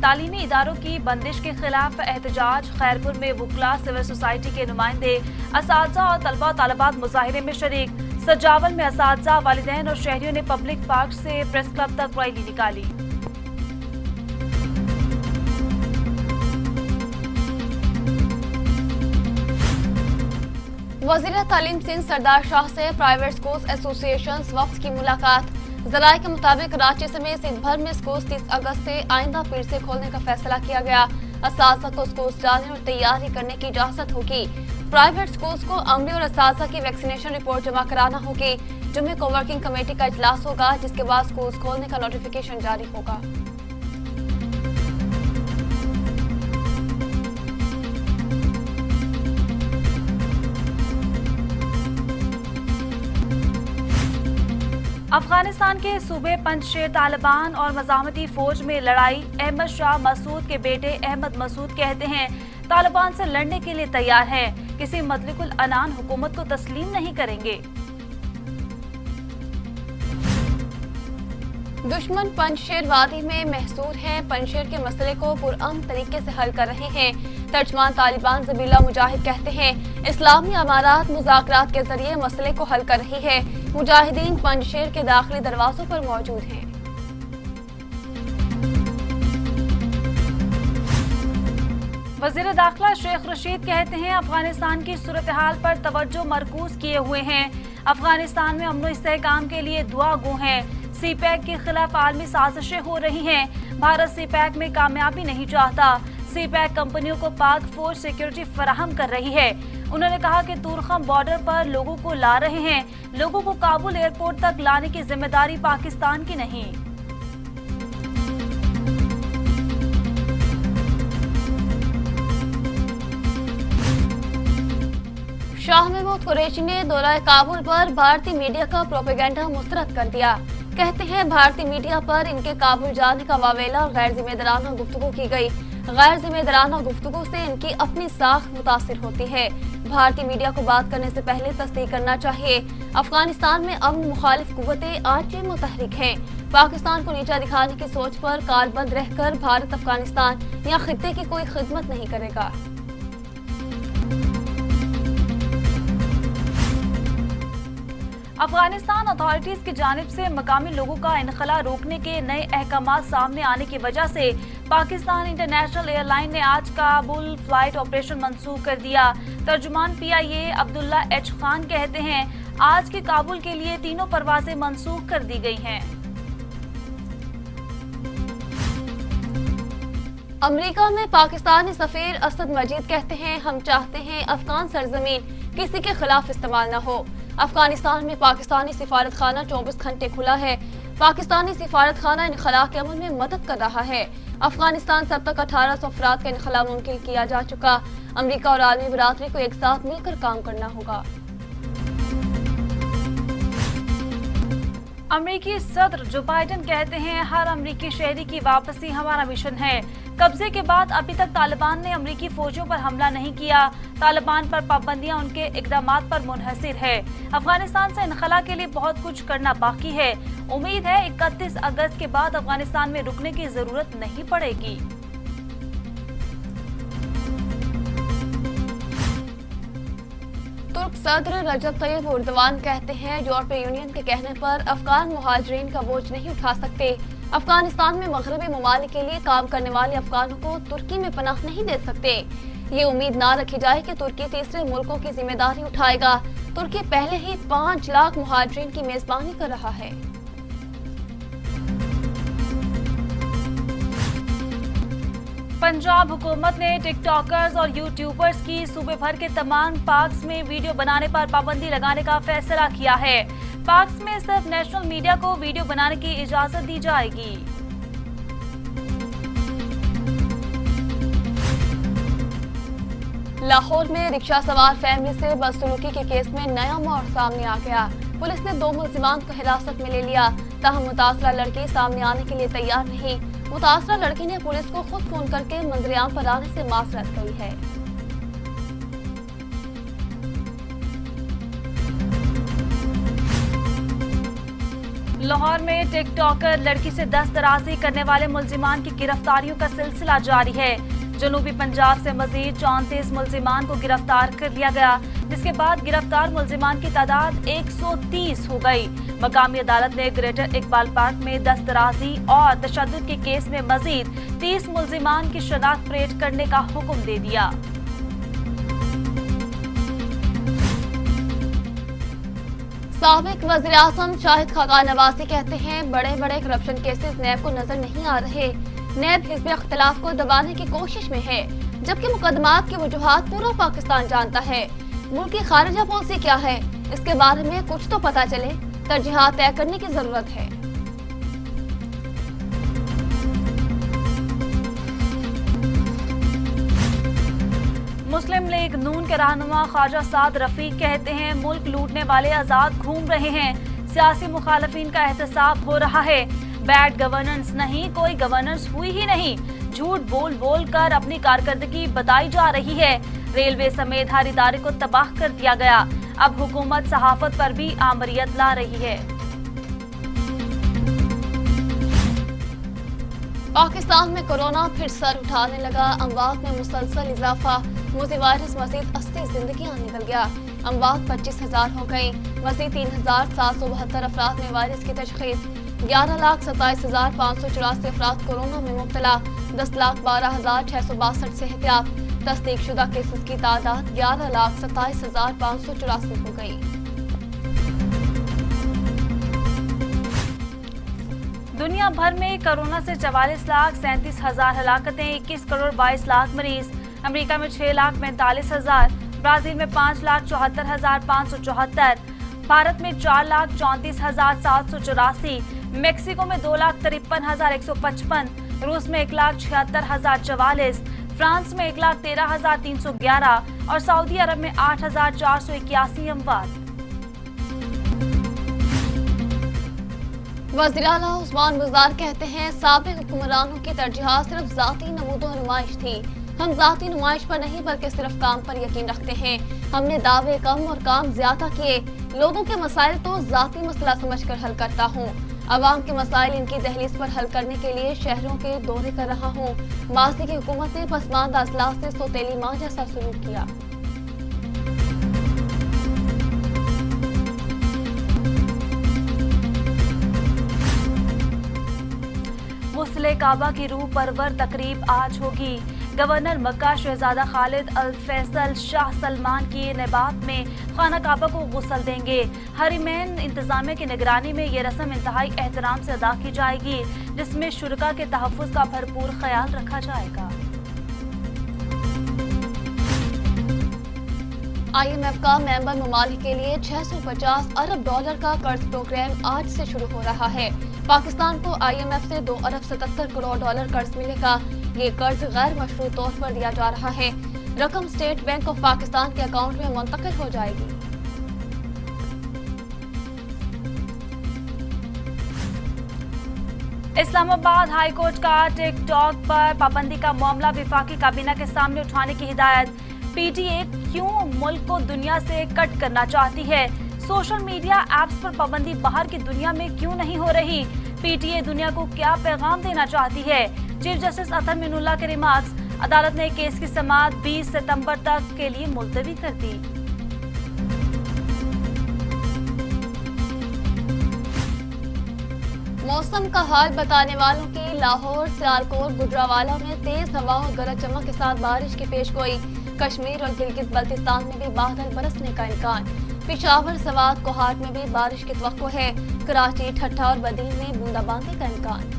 तालीमी इदारों की बंदिश के खिलाफ एहतजाज। खैरपुर में वुकला सिविल सोसाइटी के नुमाइंदे, असातिज़ा और तलबा तालिबात मुजाहिरे में शरीक। सजावल में असातिज़ा, वालिदैन और शहरियों ने पब्लिक पार्क से प्रेस क्लब तक रैली निकाली। वज़ीर तालीम सिंध सरदार शाह से प्राइवेट स्कूल्स एसोसिएशन वफ्द की मुलाकात। ज़राए के मुताबिक कराची समेत सिंध भर में स्कूल 30 अगस्त से आइंदा पीर से खोलने का फैसला किया गया। असातिज़ा को स्कूल जाने और तैयारी करने की इजाज़त होगी। प्राइवेट स्कूल्स को अमली और असातिज़ा की वैक्सीनेशन रिपोर्ट जमा कराना होगी। जुम्मे को वर्किंग कमेटी का इजलास होगा, जिसके बाद स्कूल्स खोलने का नोटिफिकेशन जारी होगा। अफगानिस्तान के सूबे पंजशेर तालिबान और मज़ाहमती फौज में लड़ाई। अहमद शाह मसूद के बेटे अहमद मसूद कहते हैं तालिबान से लड़ने के लिए तैयार हैं, किसी मतलिकुल अनान हुकूमत को तस्लीम नहीं करेंगे। दुश्मन पंजशेर वादी में महसूर हैं, पंजशेर के मसले को पुरअमन तरीके से हल कर रहे हैं। तर्जमान तालिबान ज़बीला मुजाहिद कहते हैं इस्लामी अमारात मुज़ाकरात के जरिए मसले को हल कर रही है। मुजाहिदीन पंजशेर के दाखिली दरवाजों पर मौजूद हैं। वज़ीर दाखिला शेख रशीद कहते हैं अफगानिस्तान की सूरत हाल पर तवज्जो मरकूज किए हुए हैं। अफगानिस्तान में अमन इस्तेहकाम के लिए दुआ गो हैं। सीपैक के खिलाफ आलमी साजिशें हो रही हैं। भारत सीपैक में कामयाबी नहीं चाहता। सीपैक कंपनियों को पाक फौज सिक्योरिटी फराहम कर रही है। उन्होंने कहा कि तुरखम बॉर्डर पर लोगों को ला रहे हैं। लोगों को काबुल एयरपोर्ट तक लाने की जिम्मेदारी पाकिस्तान की नहीं। शाह महमूद कुरैशी ने दौरा काबुल पर भारतीय मीडिया का प्रोपेगेंडा मुस्तरद कर दिया। कहते हैं भारतीय मीडिया पर इनके काबुल जाने का वावेला और गैर जिम्मेदाराना गुफ्तगू की गई। गैर जिम्मेदाराना गुफ्तगू से इनकी अपनी साख मुतासिर होती है। भारतीय मीडिया को बात करने से पहले तस्दीक करना चाहिए। अफगानिस्तान में अमन मुखालिफ कुव्वतें आज भी मुतहरिक हैं। पाकिस्तान को नीचा दिखाने की सोच पर कारबंद रहकर भारत अफगानिस्तान या खित्ते की कोई खिदमत नहीं करेगा। अफगानिस्तान अथॉरिटीज की जानिब से मकामी लोगों का इनखला रोकने के नए अहकामात सामने आने की वजह से पाकिस्तान इंटरनेशनल एयरलाइन ने आज काबुल फ्लाइट ऑपरेशन मंसूख कर दिया। तर्जुमान PIA अब्दुल्ला H खान कहते हैं आज के काबुल के लिए तीनों परवाजें मंसूख कर दी गई हैं। अमेरिका में पाकिस्तानी सफीर असद मजीद कहते हैं हम चाहते हैं अफगान सरजमीन किसी के खिलाफ इस्तेमाल न हो। अफगानिस्तान में पाकिस्तानी सिफारत खाना 24 घंटे खुला है। पाकिस्तानी सिफारत खाना इनखला के अमल में मदद कर रहा है। अफगानिस्तान से अब तक 1800 अफराद का इनखला मुमकिन किया जा चुका। अमेरिका और आलमी बरादरी को एक साथ मिलकर काम करना होगा। अमेरिकी सदर जो बाइडेन कहते हैं हर अमेरिकी शहरी की वापसी हमारा मिशन है। कब्जे के बाद अभी तक तालिबान ने अमेरिकी फौजियों पर हमला नहीं किया। तालिबान पर पाबंदियां उनके इकदामात पर मुनहसिर है। अफगानिस्तान से इनखला के लिए बहुत कुछ करना बाकी है। उम्मीद है 31 अगस्त के बाद अफगानिस्तान में रुकने की जरूरत नहीं पड़ेगी। तुर्क सदर रजब तैयब एर्दोगान कहते हैं यूरोपीय यूनियन के कहने पर अफगान मुहाजिरीन का बोझ नहीं उठा सकते। अफगानिस्तान में मगरबी ममालिक के लिए काम करने वाले अफगानों को तुर्की में पनाह नहीं दे सकते। ये उम्मीद ना रखी जाए कि तुर्की तीसरे मुल्कों की जिम्मेदारी उठाएगा। तुर्की पहले ही 5 लाख मुहाजिरीन की मेजबानी कर रहा है। पंजाब हुकूमत ने टिकटॉकर्स और यूट्यूबर्स की सूबे भर के तमाम पार्क्स में वीडियो बनाने पर पाबंदी लगाने का फैसला किया है। पार्क्स में सिर्फ नेशनल मीडिया को वीडियो बनाने की इजाजत दी जाएगी। लाहौर में रिक्शा सवार फैमिली से बदसलूकी के केस में नया मोड़ सामने आ गया। पुलिस ने 2 मुलजिमान को हिरासत में ले लिया। ताहम मुतासरा लड़की सामने आने के लिए तैयार नहीं। मुतासरा लड़की ने पुलिस को खुद फोन करके मंजरेआम पर आने से माजरत की है। लाहौर में टिकटॉकर लड़की से दस्तराजी करने वाले मुलजिमान की गिरफ्तारियों का सिलसिला जारी है। जनूबी पंजाब से मजीद 34 मुलजिमान को गिरफ्तार कर लिया गया, जिसके बाद गिरफ्तार मुलजिमान की तादाद 130 हो गई। मकामी अदालत ने ग्रेटर इकबाल पार्क में दस्तराजी और तशद्दुद के केस में मजीद 30 मुलजिमान की शनाख्त परेड करने का हुक्म दे दिया। साबिक वज़ीर-ए-आज़म शाहिद खाकान नवाज़ी कहते हैं बड़े बड़े करप्शन केसेस नैब को नजर नहीं आ रहे। नैब हिज़्ब इख्तिलाफ को दबाने की कोशिश में है, जबकि मुकदमात की वजूहात पूरा पाकिस्तान जानता है। मुल्क की खारिजा पॉलिसी क्या है, इसके बारे में कुछ तो पता चले। तरजीहात तय करने की जरूरत है। मुस्लिम लीग नून के रहनुमा ख्वाजा साद रफीक कहते हैं मुल्क लूटने वाले आजाद घूम रहे हैं, सियासी मुखालफिन का एहतसाब हो रहा है। बैड गवर्नेंस नहीं, कोई गवर्नेंस हुई ही नहीं, झूठ बोल बोल कर अपनी कारकर्दगी बताई जा रही है। रेलवे समेत हर इदारे को तबाह कर दिया गया। अब हुकूमत सहाफत पर भी आमरियत ला रही है। पाकिस्तान में कोरोना फिर सर उठाने लगा। अमवात में मुसलसल इजाफा। मुझे वायरस मजीद 80 जिंदगियां निकल गया। अमवात 25,000 हो गई। मजीद 3,772 अफराद में वायरस की तशखीस। 11,27,584 अफराद कोरोना में मुब्तला। 10,12,662 सेहतियाब। तस्दीक शुदा केसेस की तादाद 11,27,584 हो गई। दुनिया भर में कोरोना से 44,37,000 हलाकतें, 21 करोड़ 22 लाख मरीज। अमेरिका में 6,45,000, ब्राजील में 5,74,574, भारत में 4,34,784, मेक्सिको में 2,53,155, रूस में 1,76,044, फ्रांस में 1,13,311 और सऊदी अरब में 8,481 अमवात। वज़ीर आला उस्मान बुज़दार कहते हैं साबिक हुक्मरानों की तरजीहात सिर्फ जाती नमूदो नुमाइश थी। हम जाती नुमाइश पर नहीं बल्कि सिर्फ काम पर यकीन रखते हैं। हमने दावे कम और काम ज्यादा किए। लोगों के मसाइल तो जाती मसला समझकर हल करता हूँ। अवाम के मसाइल इनकी दहलीज पर हल करने के लिए शहरों के दौरे कर रहा हूँ। माजी की हुकूमत ने पसमानदा अजलास से सौतेली माँ जैसा सलूक किया। मुस्ले काबा की रूह परवर तकरीब आज होगी। गवर्नर मक्का शहजादा खालिद अल फैसल शाह सलमान की नबात में खाना काबा को गुस्ल देंगे। हरिमैन इंतजामिया की निगरानी में ये रस्म इंतहाई एहतराम से अदा की जाएगी, जिसमें शुरका के तहफ़्फ़ुज़ का भरपूर ख्याल रखा जाएगा। IMF का मेंबर ममालिक के लिए 650 अरब डॉलर का कर्ज प्रोग्राम आज से शुरू हो रहा है। पाकिस्तान को IMF से 2 अरब 77 करोड़ डॉलर कर्ज मिलेगा। ये कर्ज गैर मशरूत तौर पर दिया जा रहा है। रकम स्टेट बैंक ऑफ पाकिस्तान के अकाउंट में मुंतकिल हो जाएगी। इस्लामाबाद हाई कोर्ट का टिकटॉक पर पाबंदी का मामला विफाकी काबीना के सामने उठाने की हिदायत। PTA क्यों मुल्क को दुनिया से कट करना चाहती है? सोशल मीडिया एप्स पर पाबंदी बाहर की दुनिया में क्यों नहीं हो रही? PTA दुनिया को क्या पैगाम देना चाहती है? चीफ जस्टिस अतर मिनुल्लाह के रिमार्क्स। अदालत ने केस की समाअत 20 सितंबर तक के लिए मुलतवी कर दी। मौसम का हाल बताने वालों की लाहौर, सियालकोट, गुजरावाला में तेज हवा और गरज चमक के साथ बारिश की पेशगोई। कश्मीर और गिलगित बल्तिस्तान में भी बादल बरसने का इम्कान। पेशावर, सवात, कोहाट में भी बारिश की तवक्को है। कराची, ठट्ठा और बदीन में बूंदाबांदी का इम्कान।